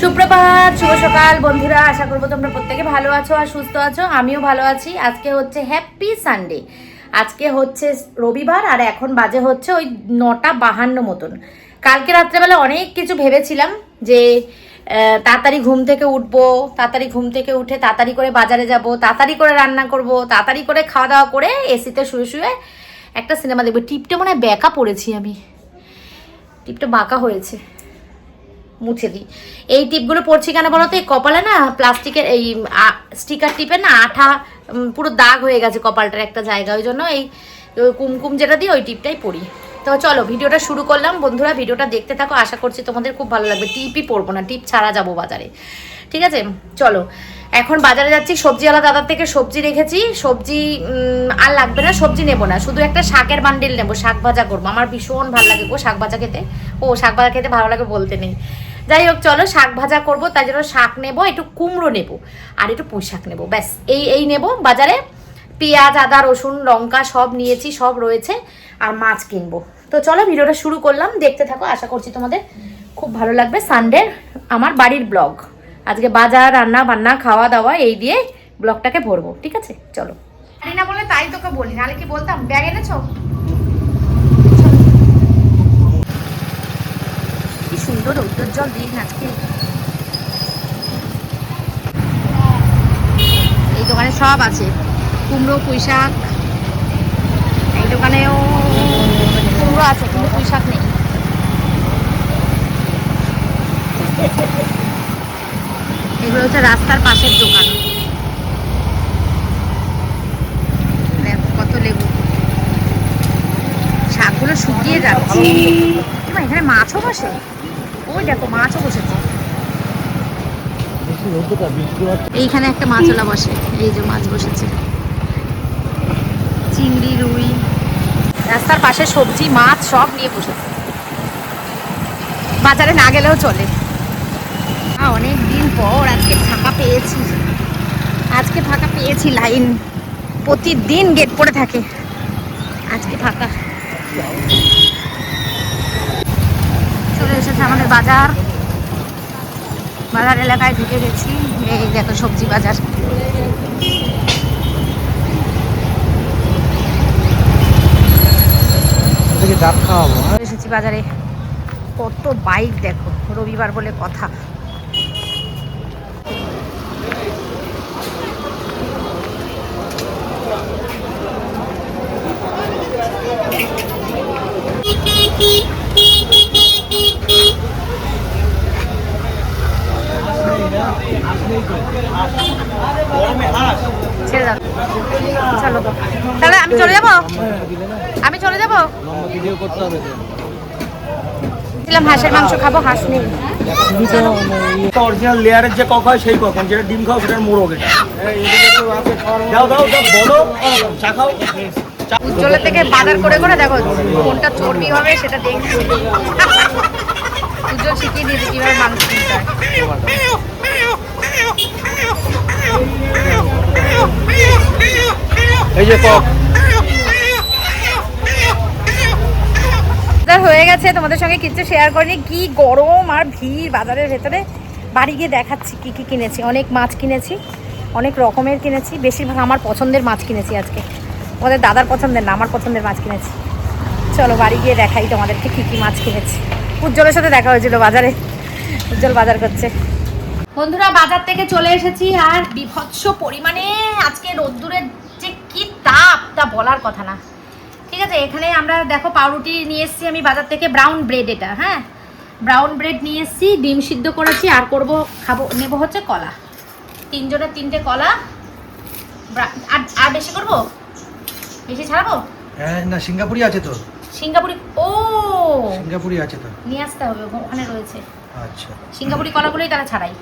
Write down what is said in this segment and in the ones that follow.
সুপ্রভাত, শুভ সকাল বন্ধুরা। আশা করবো তোমরা প্রত্যেকে ভালো আছো আর সুস্থ আছো। আমিও ভালো আছি। আজকে হচ্ছে হ্যাপি সানডে। আজকে হচ্ছে রবিবার আর এখন বাজে হচ্ছে ওই 9:52 মতন। কালকে রাত্রেবেলা অনেক কিছু ভেবেছিলাম যে তাড়াতাড়ি ঘুম থেকে উঠবো, তাড়াতাড়ি ঘুম থেকে উঠে তাড়াতাড়ি করে বাজারে যাব, তাড়াতাড়ি করে রান্না করব, তাড়াতাড়ি করে খাওয়া দাওয়া করে এসিতে শুয়ে শুয়ে একটা সিনেমা দেখবো। টিপটা মনে হয় ব্যাকা পড়েছি আমি, টিপটা বাঁকা হয়েছে, মুছে দিই। এই টিপগুলো পড়ছি কেন বলো তো, এই কপালে না প্লাস্টিকের এই স্টিকার টিপের না আঠা পুরো দাগ হয়ে গেছে কপালটার একটা জায়গা, ওই জন্য এই কুমকুম যেটা দিই ওই টিপটাই পরি। তো চলো ভিডিওটা শুরু করলাম বন্ধুরা, ভিডিওটা দেখতে থাকো, আশা করছি তোমাদের খুব ভালো লাগবে। টিপই পরবো না, টিপ ছাড়া যাবো বাজারে, ঠিক আছে? চলো এখন বাজারে যাচ্ছি। সবজিওয়ালা দাদার থেকে সবজি রেখেছি, সবজি আর লাগবে না, সবজি নেবো না, শুধু একটা শাকের বান্ডিল নেবো, শাক ভাজা করবো। আমার ভীষণ ভালো লাগে গো শাক ভাজা খেতে। ও শাক ভাজা খেতে ভালো লাগে বলতে নেই। যাই হোক চলো শাক ভাজা করবো, তাই জন্য শাক নেবো, একটু কুমড়ো নেবো আর একটু পুঁই শাক নেবো, ব্যাস এই নেবো বাজারে। পেঁয়াজ, আদা, রসুন, লঙ্কা সব নিয়েছি, সব রয়েছে, আর মাছ কিনবো। তো চলো ভিডিওটা শুরু করলাম, দেখতে থাকো, আশা করছি তোমাদের খুব ভালো লাগবে। সানডের আমার বাড়ির ব্লগ, আজকে বাজার, রান্না বান্না, খাওয়া দাওয়া এই দিয়ে ব্লগটাকে ভরবো, ঠিক আছে? চলো। জানি না বলে তাই তোকে বলি, নাহলে কি বলতাম। ব্যাগ এনেছো? কি সুন্দর রৌদ্র জল দিন আজকে। এই দোকানে সব আছে, কুমড়ো, পুঁই শাক। এই দোকানেও কুমড়ো আছে কিন্তু পুঁই শাক নেই। এগুলো হচ্ছে রাস্তার পাশের দোকান। কত লেবু, শাকগুলো শুকিয়ে যাচ্ছে। এখানে মাছও বসে, ওই দেখো মাছও বসেছে। এইখানে একটা মাছওয়ালা বসে, এই যে মাছ বসেছে, চিংড়ি, রুই। রাস্তার পাশে সবজি মাছ সব নিয়ে বসেছে, বাজারে না গেলেও চলে। অনেক দিন পর আজকে ফাঁকা পেয়েছি, আজকে ফাঁকা পেয়েছি। লাইন প্রতিদিন গেট পড়ে থাকে, আজকে ফাঁকা। চলে এসেছে আমাদের বাজার, বাজার এলাকায় ঢুকে গেছি। এই দেখো সবজি বাজার। এসেছি বাজারে, কত বাইক দেখো, রবিবার বলে কথা। ছেড়ে দাও, চলো তাহলে আমি চলে যাবো, আমি চলে যাবো। হাঁসের মাংস খাবো, হাঁস নেই। অরিজিনাল লেয়ারের যে কক হয় সেই কক, যেটা ডিম খাও সেটার মোড়ক। দাও দাও বলো, চা খাও। উজ্জ্বলের থেকে বাজার করে করে দেখো কোনটা চর্বি হবে সেটা দেখছি। উজ্জ্বল শিখিয়ে দিয়েছে কিভাবে মাংস কিনতে হয়। এই যে কক হয়ে গেছে, তোমাদের সঙ্গে কিছু শেয়ার করিনি। কি গরম আর ভিড় বাজারের ভেতরে। বাড়ি গিয়ে দেখাচ্ছি কি কি কিনেছি। অনেক মাছ কিনেছি, অনেক রকমের কিনেছি, বেশিরভাগ আমার পছন্দের মাছ কিনেছি আজকে। ওদের দাদার পছন্দের না, আমার পছন্দের মাছ কিনেছি। চলো বাড়ি গিয়ে দেখাই তোমাদেরকে কি কি মাছ কিনেছি। উজ্জ্বলের সাথে দেখা হয়েছিল বাজারে, উজ্জ্বল বাজার করছে। বন্ধুরা বাজার থেকে চলে এসেছি, আর বিভৎস পরিমাণে আজকে রোদ্দুরের যে কি তাপ তা বলার কথা না, ঠিক আছে? এখানে আমরা দেখো পাউরুটি নিয়ে এসেছি আমি বাজার থেকে, ব্রাউন ব্রেড, এটা হ্যাঁ ব্রাউন ব্রেড নিয়ে এসেছি, ডিম সিদ্ধ করেছি, আর করবো খাবো নেবো হচ্ছে কলা। তিনজনের 3টে কলা। আর বেশি করবো, বেশি ছাড়াবো? হ্যাঁ না, সিঙ্গাপুরি আছে তো। সিঙ্গাপুরি, ও সিঙ্গাপুরি আছে তো, নিয়ে আসতে হবে, ওখানে রয়েছে। আচ্ছা সিঙ্গাপুরি কলাগুলোই তারা ছাড়াই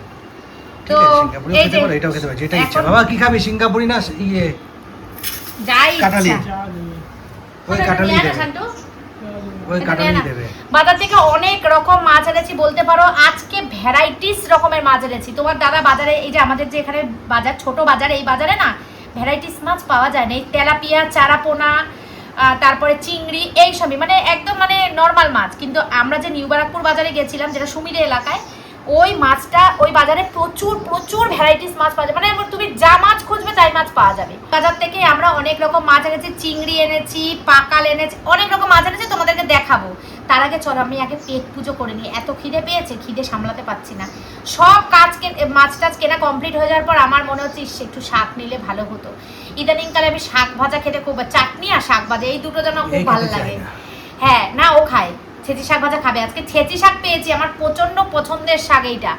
তো। সিঙ্গাপুরি খেতে পারো, এটাও খেতে পারো, যেটা ইচ্ছা। বাবা কি খাবি, সিঙ্গাপুরি না ইয়ে যাই কাটালি? ইচ্ছা। ওই কাটালি দেবে, ওই কাটালি দেবে। বাজার থেকে অনেক রকম মাছ এনেছি বলতে পারো, আজকে ভ্যারাইটিস রকমের মাছ এনেছি। তোমার দাদা বাজারে, এই যে আমাদের যে এখানে বাজার, ছোট বাজার, এই বাজারে না ভ্যারাইটিস মাছ পাওয়া যায় না। এই তেলাপিয়া, চারাপোনা, তারপরে চিংড়ি, এই সবই মানে একদম মানে নর্মাল মাছ। কিন্তু আমরা যে নিউ বারাকপুর বাজারে গেছিলাম, যেটা সুমিরে এলাকায়, ওই মাছটা ওই বাজারে প্রচুর প্রচুর ভ্যারাইটিস মাছ পাওয়া যায়, মানে তুমি যা মাছ খুঁজবে তাই মাছ পাওয়া যাবে। বাজার থেকে আমরা অনেক রকম মাছ এনেছি, চিংড়ি এনেছি, পাকাল এনেছি, অনেক রকম মাছ এনেছি, তোমাদেরকে দেখাবো। তার আগে চলো আমি আগে পেট পুজো করে নিই, এত খিদে পেয়েছে, খিদে সামলাতে পারছি না। সব কাজ মাছ টাছ কেনা কমপ্লিট হয়ে যাওয়ার পর আমার মনে হচ্ছে একটু শাক নিলে ভালো হতো। ইদানিংকালে আমি শাক ভাজা খেতে খুব, চাটনি আর শাক ভাজা এই দুটো যেন খুব ভালো লাগে। হ্যাঁ না, ও খায় ছেঁচি শাক ভাজা খাবে। আজকে ছেঁচি শাক পেয়েছি, আমার প্রচন্ড পছন্দের শাক এইটা।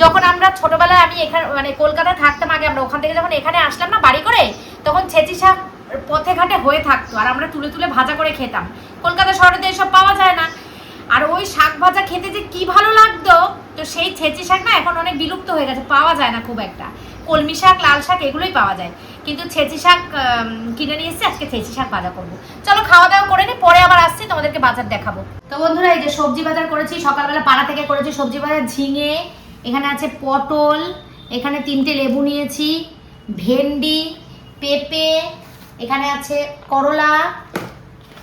যখন আমরা ছোটবেলায় আমি এখানে মানে কলকাতায় থাকতাম আগে, আমরা ওখান থেকে যখন এখানে আসলাম না বাড়ি করে, তখন ছেঁচি শাক পথে ঘাটে হয়ে থাকতো আর আমরা তুলে তুলে ভাজা করে খেতাম। কলকাতা শহরে তো এসব পাওয়া যায় না। আর ওই শাক ভাজা খেতে যে কি ভালো লাগতো, তো সেই ছেঁচি শাক না এখন অনেক বিলুপ্ত হয়ে গেছে, পাওয়া যায় না খুব একটা। কলমি শাক, লাল শাক এগুলোই পাওয়া যায়, কিন্তু ছেঁচি শাক কিনে নিয়ে এসেছি। আজকে ছেঁচি শাক ভাজা করবো। চলো খাওয়া দাওয়া করে নি, পরে আবার আসছি তোমাদেরকে বাজার দেখাবো। তো বন্ধুরা এই যে সবজি বাজার করেছি, সকালবেলা পাড়া থেকে করেছি সবজি বাজার। ঝিঙে, এখানে আছে পটল, এখানে 3টে লেবু নিয়েছি, ভেন্ডি, পেঁপে, এখানে আছে করলা,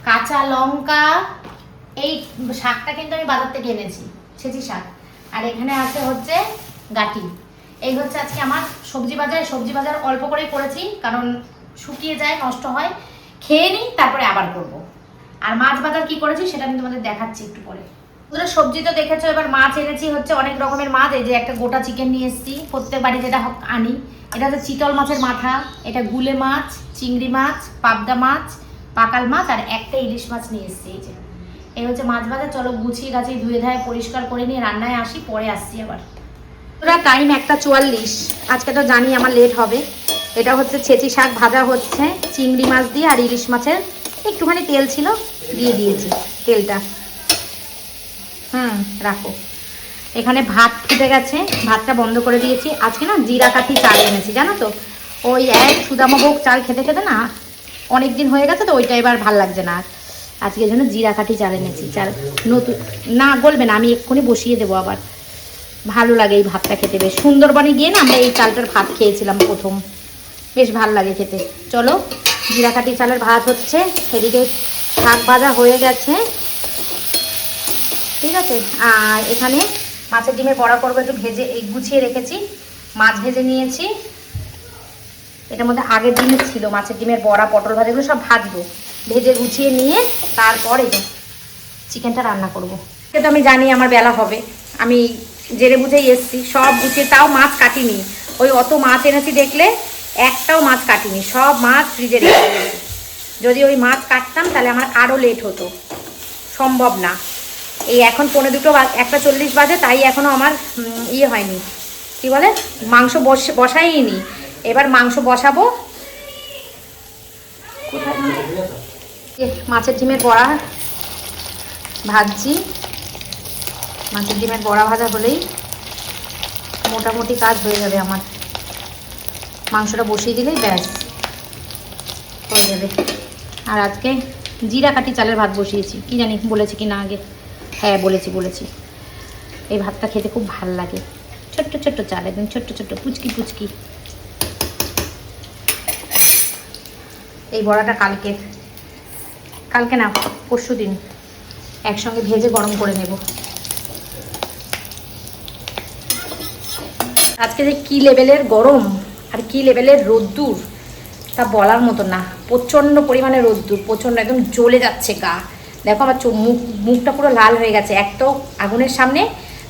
কাঁচা লঙ্কা। এই শাকটা কিন্তু আমি বাজার থেকে এনেছি, ছেঁচি শাক। আর এখানে আছে হচ্ছে গাটি। এই হচ্ছে আজকে আমার সবজি বাজার। সবজি বাজার অল্প করেই করেছি, কারণ শুকিয়ে যায়, নষ্ট হয়। খেয়ে নিই, তারপরে আবার করব। আর মাছ বাজার কি করেছি সেটা আমি তোমাদের দেখাচ্ছি একটু পরে। সবজি তো দেখেছো, এবার মাছ এনেছি হচ্ছে অনেক রকমের মাছ। এই যে একটা গোটা চিকেন নিয়ে এসেছি, প্রত্যেক বাড়ি যেটা আনি। এটা হচ্ছে চিতল মাছের মাথা, এটা গুলে মাছ, চিংড়ি মাছ, পাবদা মাছ, পাকাল মাছ, আর একটা ইলিশ মাছ নিয়ে এসেছি। এই যে এই হচ্ছে মাছ বাজার। চলো গুছিয়ে গাছিয়ে ধুয়ে ধায়ে পরিষ্কার করে নিয়ে রান্নায় আসি, পরে আসছি আবার। পুরো টাইম 1:44। আজকে তো জানি আমার লেট হবে। এটা হচ্ছে ছেঁচি শাক ভাজা হচ্ছে চিংড়ি মাছ দিয়ে, আর ইলিশ মাছের একটুখানি তেল ছিল, দিয়ে দিয়েছি তেলটা। রাখো। এখানে ভাত ফুটে গেছে, ভাতটা বন্ধ করে দিয়েছি। আজকে না জিরা কাঠি চাল এনেছি, জানো তো, ওই এক সুদামাভোগ চাল খেতে খেতে না অনেক দিন হয়ে গেছে, তো ওইটা এবার ভাল লাগছে না। আজকের জন্য জিরা কাঠি চাল এনেছি। চাল নতুন না, গলবে না, আমি এক্ষুনি বসিয়ে দেবো আবার। ভালো লাগে এই ভাতটা খেতে, বেশ। সুন্দরবনে গিয়ে না আমরা এই চালটার ভাত খেয়েছিলাম প্রথম, বেশ ভালো লাগে খেতে। চলো, জিরা কাঠি চালের ভাত হচ্ছে, এদিকে শাক ভাজা হয়ে গেছে, ঠিক আছে। আর এখানে মাছের ডিমের বড়া করবো, একটু ভেজে গুছিয়ে রেখেছি। মাছ ভেজে নিয়েছি, এটার মধ্যে আগের দিনের ছিল মাছের ডিমের বড়া, পটল ভাজা, এগুলো সব ভাজবো। ভেজে গুছিয়ে নিয়ে তারপরে চিকেনটা রান্না করবো। কিন্তু আমি জানি আমার বেলা হবে, আমি জেরে বুঝেই এসছি, সব গুছিয়ে। তাও মাছ কাটিনি, ওই অত মাছ এনেছি দেখলে একটাও মাছ কাটিনি, সব মাছ ফ্রিজে রেখে দিয়েছি। যদি ওই মাছ কাটতাম তাহলে আমার আরও লেট হতো, সম্ভব না। এই এখন 1:40 বাজে, তাই এখনও আমার ইয়ে হয়নি, কি বলে, মাংস বসাইনি। এবার মাংস বসাবো। মাছের ডিমের বড়া ভাজছি। মাছের ডিমের বড়া ভাজা হলেই মোটামুটি কাজ হয়ে যাবে আমার। মাংসটা বসিয়ে দিলেই ব্যাস হয়ে যাবে। আর আজকে জিরা কাঠি চালের ভাত বসিয়েছি, কি জানি বলেছি কি না আগে। হ্যাঁ বলেছি। এই ভাতটা খেতে খুব ভাল লাগে, ছোট্ট ছোট্ট চাল, একদম ছোট্ট ছোট্ট পুচকি পুচকি। এই বড়াটা কালকে না পরশু দিন একসঙ্গে ভেজে গরম করে নেব। আজকে যে কি লেভেলের গরম আর কি লেভেলের রোদ্দুর তা বলার মতো না। প্রচণ্ড পরিমাণে রোদ্দুর, প্রচণ্ড, একদম জ্বলে যাচ্ছে গা। দেখো আমার মুখটা পুরো লাল হয়ে গেছে, এক তো আগুনের সামনে,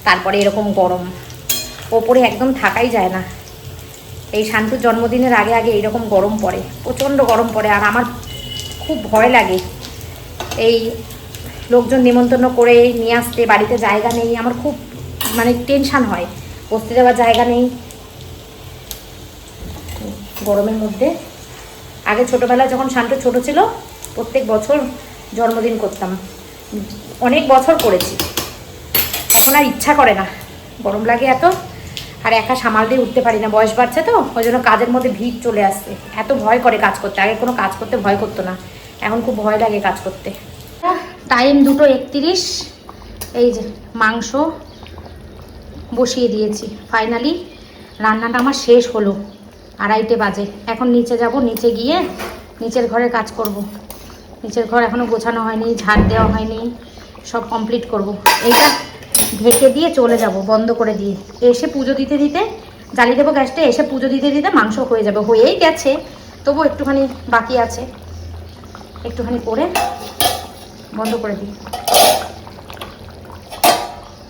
তারপরে এরকম গরম, ওপরে একদম থাকাই যায় না। এই শান্তুর জন্মদিনের আগে এইরকম গরম পড়ে, প্রচণ্ড গরম পড়ে। আর আমার খুব ভয় লাগে এই লোকজন নিমন্ত্রণ করে নিয়ে আসতে, বাড়িতে জায়গা নেই, আমার খুব মানে টেনশান হয়, বসতে যাওয়ার জায়গা নেই গরমের মধ্যে। আগে ছোটোবেলায় যখন শান্ত ছোট ছিল, প্রত্যেক বছর জন্মদিন করতাম, অনেক বছর করেছি। এখন আর ইচ্ছা করে না, গরম লাগে এত, আর একা সামাল দিয়ে উঠতে পারি না, বয়স বাড়ছে তো, ওই জন্য কাজের মধ্যে ভিড় চলে আসছে। এত ভয় করে কাজ করতে, আগে কোনো কাজ করতে ভয় করতো না, এখন খুব ভয় লাগে কাজ করতে। টাইম 2:31। এই যে মাংস বসিয়ে দিয়েছি, ফাইনালি রান্নাটা আমার শেষ হলো। 2:30 বাজে। এখন নিচে যাব, নিচে গিয়ে নিচের ঘরে কাজ করব। নিচের ঘর এখনও গোছানো হয়নি, ঝাড় দেওয়া হয়নি, সব কমপ্লিট করব। এইটা ঢেকে দিয়ে চলে যাব, বন্ধ করে দিয়ে। এসে পুজো দিতে দিতে জ্বালিয়ে দেবো গ্যাসটা, এসে পুজো দিতে দিতে মাংস হয়ে যাবে, হয়েই গেছে, তবু একটুখানি বাকি আছে, একটুখানি করে বন্ধ করে দিই,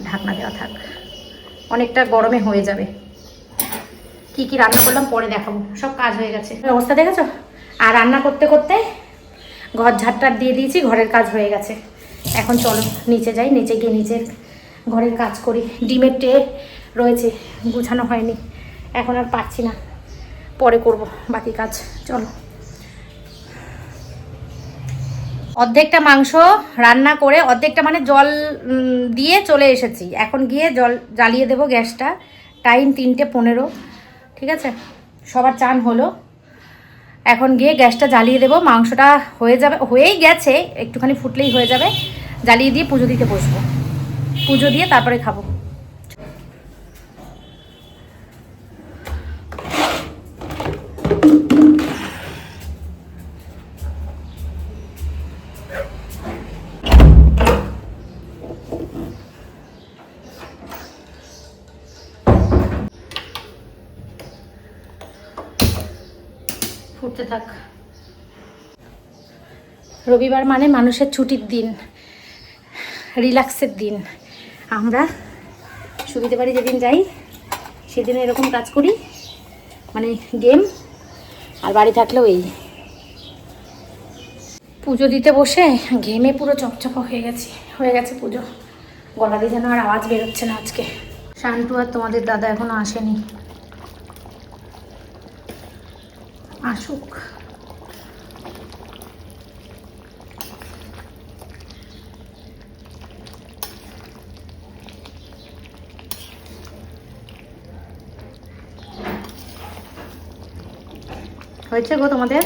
ঢাকনা দেওয়া থাক, অনেকটা গরমে হয়ে যাবে। কি কি রান্না করলাম পরে দেখাবো, সব কাজ হয়ে গেছে। অবস্থা দেখেছো? আর রান্না করতে করতে ঘর ঝাড়টার দিয়ে দিয়েছি, ঘরের কাজ হয়ে গেছে। এখন চলো নিচে যাই, নিচে গিয়ে নিচের ঘরের কাজ করি। ডিমের ট্রে রয়েছে, গুছানো হয়নি, এখন আর পাচ্ছি না, পরে করব বাকি কাজ। চলো। অর্ধেকটা মাংস রান্না করে, অর্ধেকটা মানে জল দিয়ে চলে এসেছি, এখন গিয়ে জল জ্বালিয়ে দেবো গ্যাসটা। টাইম 3:15, ঠিক আছে? সবার চান হলো, এখন গিয়ে গ্যাসটা জ্বালিয়ে দেবো। মাংসটা হয়ে যাবে, হয়েই গেছে, একটুখানি ফুটলেই হয়ে যাবে। জ্বালিয়ে দিয়ে পুজো দিতে বসবো, পুজো দিয়ে তারপরে খাবো। ফুটতে থাক। রবিবার মানে মানুষের ছুটির দিন, রিল্যাক্সের দিন। আমরা সুবিধে বাড়ি যেদিন যাই সেদিন এরকম কাজ করি, মানে গেম। আর বাড়ি থাকলেও এই পুজো দিতে বসে ঘেমে পুরো চপচপা হয়ে গেছে পুজো। গলা দিয়ে যেন আর আওয়াজ বেরোচ্ছে না আজকে। শান্টু আর তোমাদের দাদা এখনো আসেনি, আসুক। হয়েছে গো তোমাদের?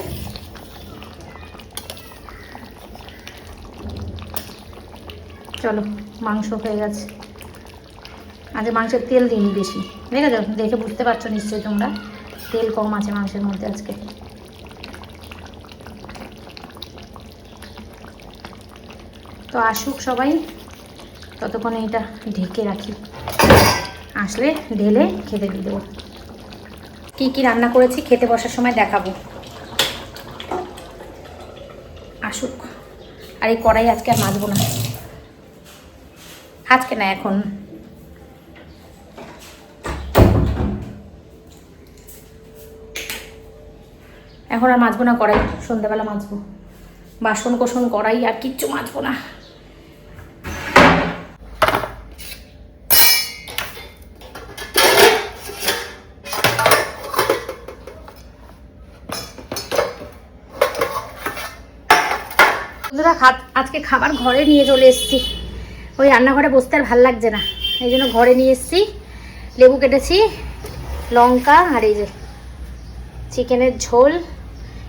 চলো, মাংস হয়ে গেছে। আজ মাংসের তেল দিইনি বেশি, দেখেছো? দেখে বুঝতে পারছো নিশ্চয়ই তোমরা, তেল কম আছে মাংসের মধ্যে আজকে। তো আসুক সবাই, ততক্ষণে এটা ঢেকে রাখি, আসলে ঢেলে খেতে দিয়ে দেবো। কী কী রান্না করেছি খেতে বসার সময় দেখাবো, আসুক। আর এই কড়াই আজকে আর মাজবো না, আজকে না, এখন। এখন আর মাজবো না কড়াই, সন্ধ্যাবেলা মাজবো। বাসন কোসন কড়াই আর কিচ্ছু মাজবো না। আজকে খাবার ঘরে নিয়ে চলে এসেছি, ওই রান্নাঘরে বসতে আর ভাল লাগছে না, এই জন্য ঘরে নিয়ে এসেছি। লেবু কেটেছি, লঙ্কা, আর এই যে চিকেনের ঝোল।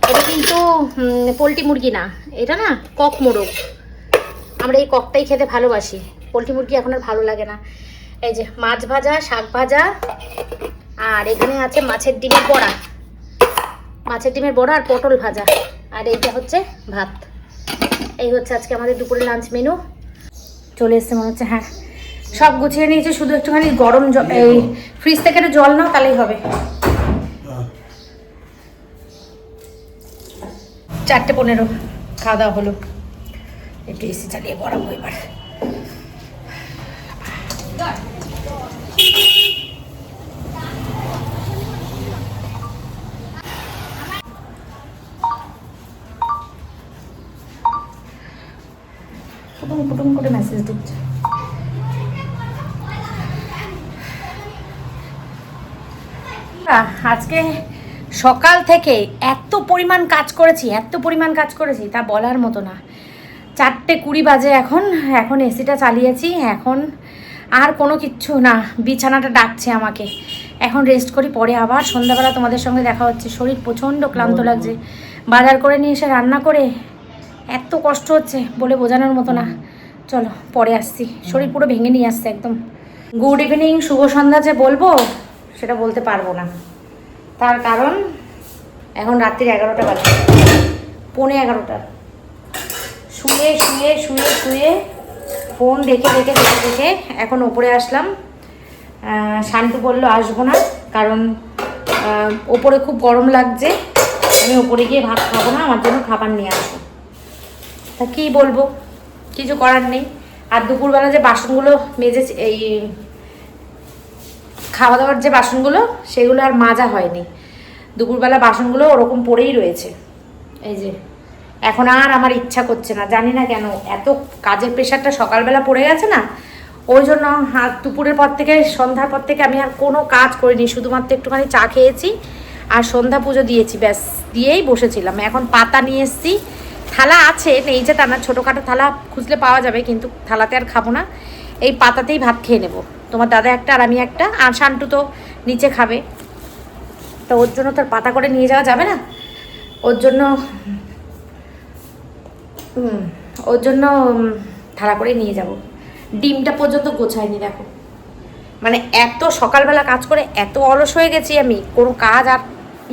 এটা কিন্তু পোলট্রি মুরগি না, এটা না কক মোরগ। আমরা এই ককটাই খেতে ভালোবাসি, পোলট্রি মুরগি এখন আর ভালো লাগে না। এই যে মাছ ভাজা, শাক ভাজা, আর এখানে আছে মাছের ডিমের বড়া, আর পটল ভাজা, আর এইটা হচ্ছে ভাত। এই হচ্ছে আজকে আমাদের দুপুরে লাঞ্চ মেনু। চলে এসছে মনে হচ্ছে। হ্যাঁ, সব গুছিয়ে নিয়েছে, শুধু একটুখানি গরম জল, এই ফ্রিজ থেকে একটু জল নাও, তাহলেই হবে। 4:15 খাওয়া দাওয়া হলো, একটু এসি চালিয়ে গরম এবার। কুটুম করে মেসেজ ঢুকছে। আজকে সকাল থেকে এত পরিমাণ কাজ করেছি তা বলার মতো না। 4:20 বাজে এখন এসিটা চালিয়েছি, এখন আর কোনো কিচ্ছু না। বিছানাটা ডাকছে আমাকে, এখন রেস্ট করি, পরে আবার সন্ধ্যাবেলা তোমাদের সঙ্গে দেখা হচ্ছে। শরীর প্রচণ্ড ক্লান্ত লাগছে, বাজার করে নিয়ে এসে রান্না করে এত কষ্ট হচ্ছে বলে বোঝানোর মতো না। চলো পরে আসছি, শরীর পুরো ভেঙে নিয়ে আসছে একদম। গুড ইভিনিং, শুভ সন্ধ্যা যে বলবো সেটা বলতে পারবো না, তার কারণ এখন রাত্রির 11টা বাজে, 11:15। শুয়ে ফোন দেখে দেখে দেখে দেখে এখন ওপরে আসলাম। শান্তু বললো আসবো না, কারণ ওপরে খুব গরম লাগছে, আমি ওপরে গিয়ে ভাত খাবো না, আমার জন্য খাবার নিয়ে আসবো। তা কী বলবো, কিছু করার নেই। আর দুপুরবেলা যে বাসনগুলো মেজেছি, এই খাওয়া দাওয়ার যে বাসনগুলো, সেগুলো আর মাজা হয়নি। দুপুরবেলা বাসনগুলো ওরকম পড়েই রয়েছে। এই যে এখন আর আমার ইচ্ছা করছে না, জানি না কেন, এত কাজের প্রেশারটা সকালবেলা পড়ে গেছে না, ওই জন্য দুপুরের পর থেকে সন্ধ্যার পর থেকে আমি আর কোনো কাজ করিনি, শুধুমাত্র একটুখানি চা খেয়েছি আর সন্ধ্যা পুজো দিয়েছি, ব্যাস দিয়েই বসেছিলাম। এখন পাতা নিয়ে এসেছি, থালা আছে, নেই যে তা না, ছোটোখাটো থালা খুঁজলে পাওয়া যাবে, কিন্তু থালাতে আর খাবো না, এই পাতাতেই ভাত খেয়ে নেব। তোমার দাদা একটা আর আমি একটা, আর শান্টু তো নিচে খাবে, তো ওর জন্য তো আর পাতা করে নিয়ে যাওয়া যাবে না, ওর জন্য থালা করে নিয়ে যাব। ডিমটা পর্যন্ত গোছায়নি দেখো, মানে এত সকালবেলা কাজ করে এত অলস হয়ে গেছি আমি, কোনো কাজ আর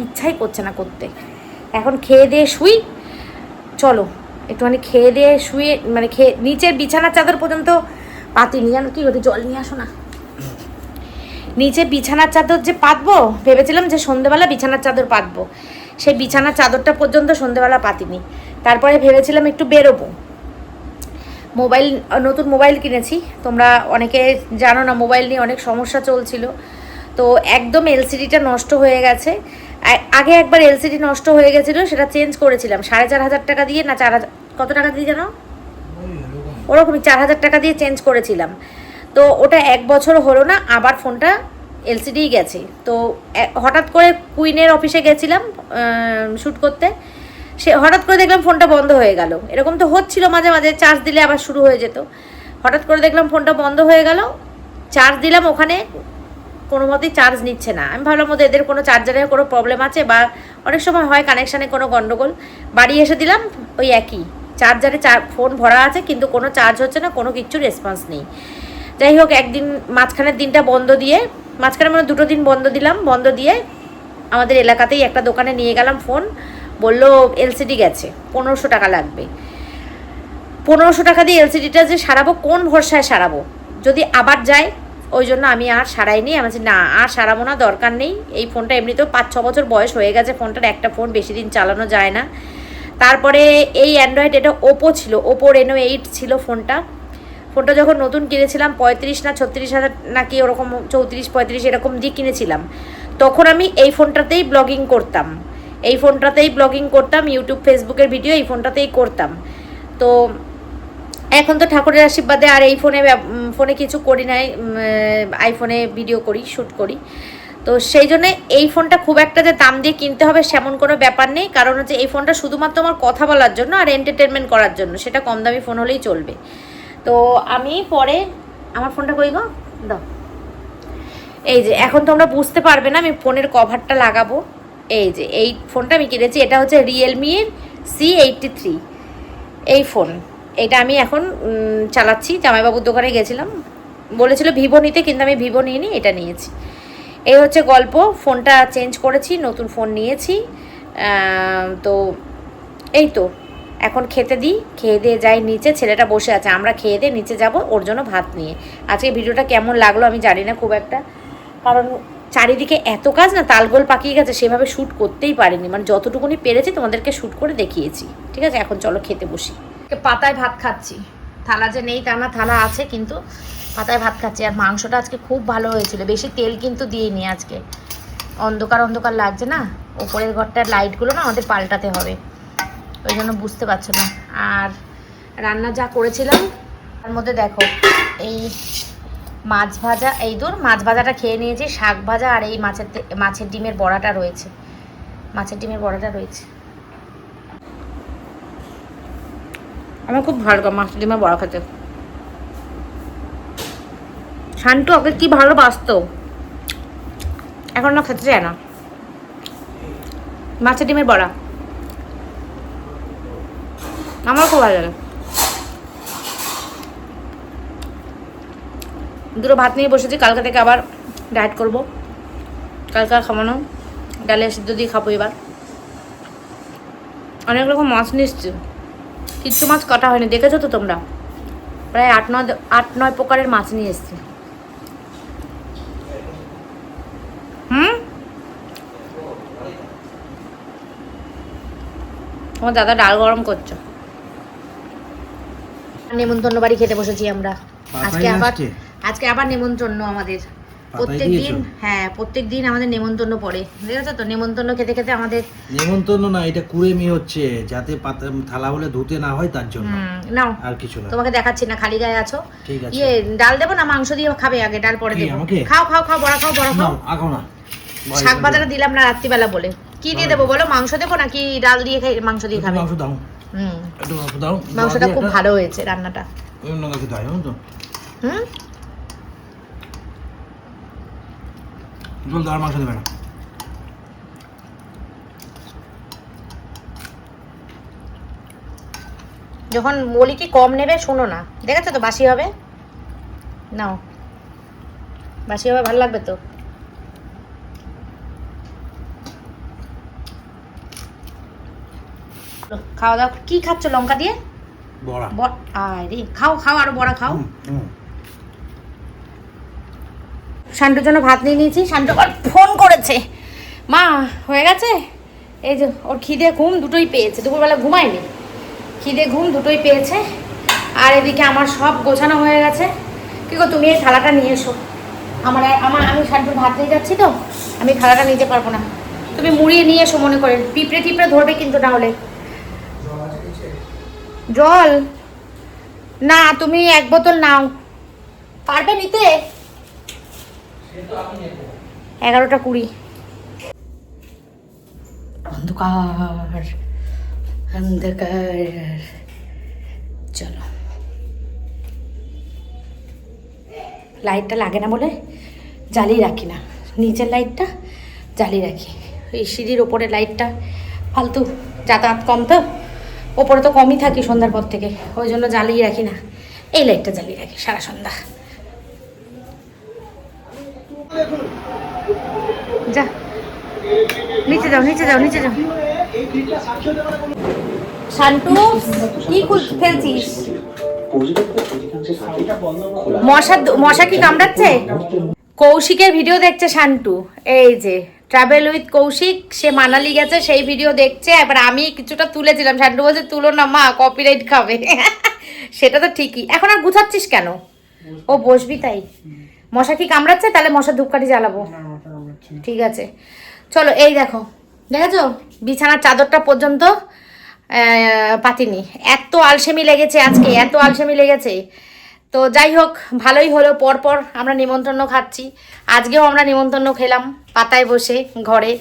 ইচ্ছাই করছে না করতে। এখন খেয়ে দিয়ে শুই, চলো একটুখানি খেয়ে দিয়ে শুয়ে, মানে নিচের বিছানার চাদর পর্যন্ত পাতিনি, জানো কি হতে, জল নিয়ে আসো না। নিচে বিছানার চাদর যে পাতবো ভেবেছিলাম, যে সন্ধ্যেবেলা বিছানার চাদর পাতবো, সেই বিছানার চাদরটা পর্যন্ত সন্ধ্যেবেলা পাতিনি। তারপরে ভেবেছিলাম একটু বেরোবো, নতুন মোবাইল কিনেছি, তোমরা অনেকে জানো না, মোবাইল নিয়ে অনেক সমস্যা চলছিল, তো একদম এলসিডিটা নষ্ট হয়ে গেছে। আগে একবার এলসিডি নষ্ট হয়ে গেছিলো, সেটা চেঞ্জ করেছিলাম 4,500 টাকা দিয়ে, না 4,000 কত টাকা দিয়ে জানো, ওরকমই 4,000 টাকা দিয়ে চেঞ্জ করেছিলাম। তো ওটা 1 বছর হলো না, আবার ফোনটা এলসিডিই গেছে। তো হঠাৎ করে কুইনের অফিসে গেছিলাম শ্যুট করতে, সে হঠাৎ করে দেখলাম ফোনটা বন্ধ হয়ে গেল। এরকম তো হচ্ছিল মাঝে মাঝে, চার্জ দিলে আবার শুরু হয়ে যেত। হঠাৎ করে দেখলাম ফোনটা বন্ধ হয়ে গেল, চার্জ দিলাম, ওখানে কোনো মতেই চার্জ নিচ্ছে না। আমি ভাবলাম মধ্যে এদের কোনো চার্জারের কোনো প্রবলেম আছে, বা অনেক সময় হয় কানেকশানে কোনো গন্ডগোল। বাড়ি এসে দিলাম, ওই একই চার্জারে ফোন ভরা আছে, কিন্তু কোনো চার্জ হচ্ছে না, কোনো কিছু রেসপন্স নেই। যাই হোক, একদিন মাঝখানের দিনটা বন্ধ দিয়ে, মাঝখানে মানে 2 দিন বন্ধ দিলাম, বন্ধ দিয়ে আমাদের এলাকাতেই একটা দোকানে নিয়ে গেলাম ফোন, বললো এলসিডি গেছে, 1500 টাকা লাগবে। 1500 টাকা দিয়ে এলসিডিটা যে সারাবো, কোন ভরসায় সারাবো, যদি আবার যায়, ওই জন্য আমি আর সারাইনি। আমি না আর সারাবো না, দরকার নেই। এই ফোনটা এমনিতেও 5-6 বছর বয়স হয়ে গেছে ফোনটার, একটা ফোন বেশি দিন চালানো যায় না। তারপরে এই অ্যান্ড্রয়েড, এটা ওপো ছিল, ওপো রেনো 8 ছিল ফোনটা যখন নতুন কিনেছিলাম 35 না 36 হাজার নাকি ওরকম, 34-35 এরকম দিয়ে কিনেছিলাম। তখন আমি এই ফোনটাতেই ব্লগিং করতাম, ইউটিউব ফেসবুকের ভিডিও এই ফোনটাতেই করতাম। তো এখন তো ঠাকুরের আশীর্বাদে আর এই ফোনে কিছু করি নাই, আইফোনে ভিডিও করি, শ্যুট করি। তো সেই জন্য এই ফোনটা খুব একটা যে দাম দিয়ে কিনতে হবে সেমন কোনো ব্যাপার নেই, কারণ হচ্ছে এই ফোনটা শুধুমাত্র আমার কথা বলার জন্য আর এন্টারটেনমেন্ট করার জন্য, সেটা কম দামি ফোন হলেই চলবে। তো আমি পরে আমার ফোনটা কই গো, দাও, এই যে এখন তোমরা বুঝতে পারবে না, আমি ফোনের কভারটা লাগাবো। এই যে এই ফোনটা আমি কিনেছি, এটা হচ্ছে রিয়েলমির C83 এই ফোন। এটা আমি এখন চালাচ্ছি, জামাইবাবুর দোকানে গেছিলাম, বলেছিল ভিভো নিতে, কিন্তু আমি ভিভো নিইনি, এটা নিয়েছি। এই হচ্ছে গল্প, ফোনটা চেঞ্জ করেছি, নতুন ফোন নিয়েছি। তো এই তো এখন খেতে দিই, খেয়ে দিয়ে যাই নিচে, ছেলেটা বসে আছে, আমরা খেয়ে দিয়ে নিচে যাব ওর জন্য ভাত নিয়ে। আজকে ভিডিওটা কেমন লাগলো আমি জানি না খুব একটা, কারণ চারিদিকে এত কাজ না, তালগোল পাকিয়ে গেছে, সেভাবে শ্যুট করতেই পারিনি, মানে যতটুকুনি পেরেছি তোমাদেরকে শ্যুট করে দেখিয়েছি। ঠিক আছে, এখন চলো খেতে বসি। পাতায় ভাত খাচ্ছি, থালা যে নেই তা না, থালা আছে, কিন্তু পাতায় ভাত খাচ্ছি। আর মাংসটা আজকে খুব ভালো হয়েছিল, বেশি তেল কিন্তু দিইনি আজকে, অন্ধকার অন্ধকার লাগছে না, ওপরের ঘরটার লাইটগুলো না আমাদের পাল্টাতে হবে, ওই জন্য বুঝতে পারছো না। আর রান্না যা করেছিলাম তার মধ্যে দেখো, এই মাছ ভাজা, মাছ ভাজাটা খেয়ে নিয়েছি, শাক ভাজা, আর এই মাছের ডিমের বড়াটা রয়েছে, আমার খুব ভালো মাছের ডিমের বড়া খেতে। শান্তু ওকে কি ভালোবাসতো, এখন না খেতে চায় না। মাছের ডিমের বড়া আমার খুব ভালো লাগে। দুটো ভাত নিয়ে বসেছি, কালকে থেকে আবার ডায়েট করবো, কালকে আর খাবো না, ডালে সিদ্ধ দিয়ে খাবো এবার। অনেক রকম মাছ নিচ্ছি, কিচ্ছু মাছ কাটা হয়নি, দেখেছো তো তোমরা, প্রায় 8-9 প্রকারের মাছ নিয়ে এসেছি। তোমার দাদা ডাল গরম করছো। নেমন্তন্ন বাড়ি খেতে বসেছি আমরা আজকে আবার নেমন্তন্ন আমাদের প্রত্যেক দিন আমাদের নেমন্তন্ন পড়ে, ঠিক আছে? তো নেমন্তন্ন খেতে খেতে আমাদের নেমন্তন্ন না, এটা কুড়েমি হচ্ছে যাতে থালা বলে ধুতে না হয় তার জন্য। নাও আর কিছু না, তোমাকে দেখাচ্ছি না, খালি গায়ে আছো। ঠিক আছে। ডাল দেবো না মাংস দিয়ে খাবে? আগে ডাল পরে দেবো। খাও বড়া খাও না। শাক ভাজাটা দিলাম না রাত্রিবেলা বলে। কি দিয়ে দেবো বলো? মাংস দেবো নাকি ডাল দিয়ে মাংস দিয়ে খাবে? মাংস দাও। মাংসটা খুব ভালো হয়েছে রান্নাটা। মাংস দেবে না। যখন বলি কি কম নেবে শোনো না, দেখেছো তো বাসি হবে। নাও, বাসি হবে, ভালো লাগবে তো। খাওয়া দাওয়া কি খাচ্ছ? লঙ্কা দিয়ে বড়া। আরে খাও আরো বড়া খাও। শান্টুর জন্য ভাত নিয়ে নিয়েছি। শান্টু ফোন করেছে, মা হয়ে গেছে। এই যে ওর খিদে ঘুম দুটোই পেয়েছে, দুপুরবেলা ঘুমায়নি, খিদে ঘুম দুটোই পেয়েছে। আর এদিকে আমার সব গোছানো হয়ে গেছে। কি গো, তুমি এই থালাটা নিয়ে এসো। আমি শান্টুর ভাত নিয়ে যাচ্ছি তো, আমি থালাটা নিতে পারবো না। তুমি মুড়িয়ে নিয়ে এসো মনে করে, টিপড়ে ধরবে কিন্তু, না হলে। জল না, তুমি 1 বোতল নাও, পারবে নিতে? 11:20। অন্ধকার অন্ধকার। চলো, লাইটটা লাগে না বলে জ্বালিয়ে রাখি না, নিচের লাইটটা জ্বালিয়ে রাখি। এই সিঁড়ির ওপরের লাইটটা ফালতু, যাতায়াত কম তো, ওপরে তো কমই থাকি সন্ধ্যার পর থেকে, ওই জন্য জ্বালিয়ে রাখি না। এই লাইটটা জ্বালিয়ে রাখি সারা সন্ধ্যা। যা নিচে যাও। শান্টু কি ফেলছিস? মশা কি কামড়াচ্ছে? কৌশিকের ভিডিও দেখছে শান্টু। এই যে ট্রাভেল উইথ কৌশিক, সে মানালি গেছে, সেই ভিডিও দেখছে। এবার আমি কিছুটা তুলেছিলাম, শান্টু বলছে তুলো না মা, কপিরাইট খাবে। সেটা তো ঠিকই। এখন আর গুছাচ্ছিস কেন? ও বসবি তাই। মশা কি কামড়াচ্ছে? তাহলে মশার ধূপকাঠি জ্বালাবো। ঠিক আছে চলো। এই দেখেছো বিছানার চাদরটা পর্যন্ত পাতিনি। এত আলসেমি লেগেছে আজকে, এত আলসেমি লেগেছে। তো যাই হোক, ভালোই হলো, পরপর আমরা নিমন্ত্রণ খাচ্ছি। আজকেও আমরা নিমন্ত্রণ খেলাম পাতায় বসে ঘরে।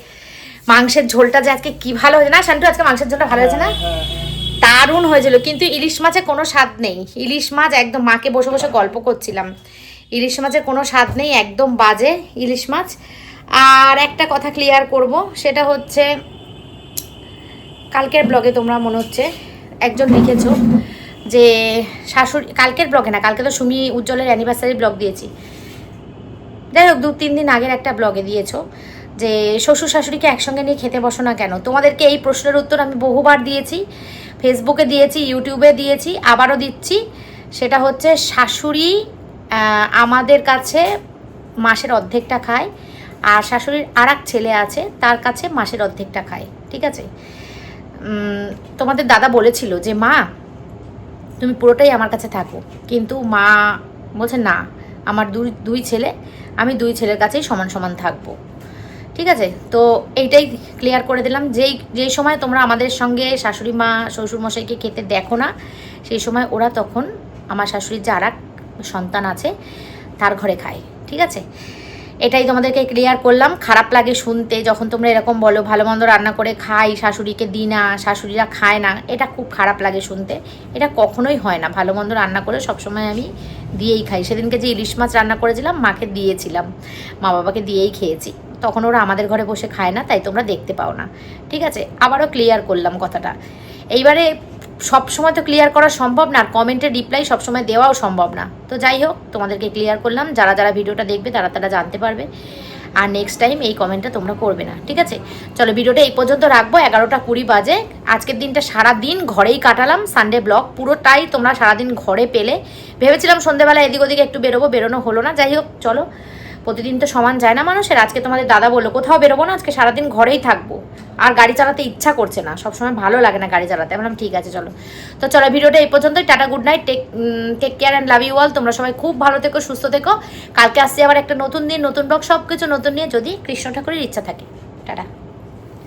মাংসের ঝোলটা যে আজকে কি ভালো হয়েছে না শান্টু? আজকে মাংসের ঝোলটা ভালো হয়েছে না? দারুণ হয়েছিল। কিন্তু ইলিশ মাছে কোনো স্বাদ নেই। ইলিশ মাছ একদম, মাকে বসে বসে গল্প করছিলাম, ইলিশ মাছের কোনো স্বাদ নেই, একদম বাজে ইলিশ মাছ। আর একটা কথা ক্লিয়ার করব, সেটা হচ্ছে কালকের ব্লগে তোমরা মনে হচ্ছে একজন লিখেছো যে শাশুড়ি, কালকের ব্লগে না, কালকে তো সুমি উজ্জ্বলের অ্যানিভার্সারি ব্লগ দিয়েছি। যাই হোক, 2-3 দিন আগের একটা ব্লগে দিয়েছো যে শ্বশুর শাশুড়িকে একসঙ্গে নিয়ে খেতে বসো না কেন? তোমাদেরকে এই প্রশ্নের উত্তর আমি বহুবার দিয়েছি, ফেসবুকে দিয়েছি, ইউটিউবে দিয়েছি, আবারও দিচ্ছি। সেটা হচ্ছে শাশুড়ি আমাদের কাছে মাসের অর্ধেকটা খায়, আর শাশুড়ির আর এক ছেলে আছে, তার কাছে মাসের অর্ধেকটা খায়, ঠিক আছে? তোমাদের দাদা বলেছিল যে মা তুমি পুরোটাই আমার কাছে থাকো, কিন্তু মা বলছে না, আমার দুই ছেলে, আমি 2 ছেলের কাছেই সমান সমান থাকবো, ঠিক আছে? তো এইটাই ক্লিয়ার করে দিলাম। যেই সময় তোমরা আমাদের সঙ্গে শাশুড়ি মা শ্বশুরমশাইকে খেতে দেখো না, সেই সময় ওরা তখন আমার শাশুড়ির যে আর এক সন্তান আছে তার ঘরে খায়, ঠিক আছে? এটাই তোমাদেরকে ক্লিয়ার করলাম। খারাপ লাগে শুনতে যখন তোমরা এরকম বলো ভালো মন্দ রান্না করে খাই, শাশুড়িকে দিই না, শাশুড়িরা খায় না, এটা খুব খারাপ লাগে শুনতে। এটা কখনোই হয় না। ভালো মন্দ রান্না করে সবসময় আমি দিয়েই খাই। সেদিনকে যে ইলিশ মাছ রান্না করেছিলাম মাকে দিয়েছিলাম, মা বাবাকে দিয়েই খেয়েছি। তখন ওরা আমাদের ঘরে বসে খায় না, তাই তোমরা দেখতে পাও না, ঠিক আছে? আবারও ক্লিয়ার করলাম কথাটা। এইবারে সবসময় তো ক্লিয়ার করা সম্ভব না, আর কমেন্টের রিপ্লাই সবসময় দেওয়াও সম্ভব না। তো যাই হোক, তোমাদেরকে ক্লিয়ার করলাম। যারা যারা ভিডিওটা দেখবে তারা জানতে পারবে। আর নেক্সট টাইম এই কমেন্টটা তোমরা করবে না, ঠিক আছে? চলো ভিডিওটা এই পর্যন্ত রাখবো, 11টা 20 বাজে। আজকের দিনটা সারাদিন ঘরেই কাটালাম, সানডে ব্লগ পুরোটাই তোমরা সারাদিন ঘরে পেলে। ভেবেছিলাম সন্ধ্যেবেলা এদিক ওদিকে একটু বেরোবো, বেরোনো হলো না। যাই হোক চলো, প্রতিদিন তো সমান যায় না মানুষের। আজকে তোমাদের দাদা বললো কোথাও বেরোবো না, আজকে সারাদিন ঘরেই থাকবো। আর গাড়ি চালাতে ইচ্ছা করছে না, সবসময় ভালো লাগে না গাড়ি চালাতে। বললাম ঠিক আছে চলো। তো চলো ভিডিওটা এই পর্যন্তই। Tata, good night, take care and love you all. তোমরা সবাই খুব ভালো থেকো, সুস্থ থেকো। কালকে আসছে আবার একটা নতুন দিন, নতুন ব্লগ, সব কিছু নতুন নিয়ে, যদি কৃষ্ণ ঠাকুরের ইচ্ছা থাকে। টাটা।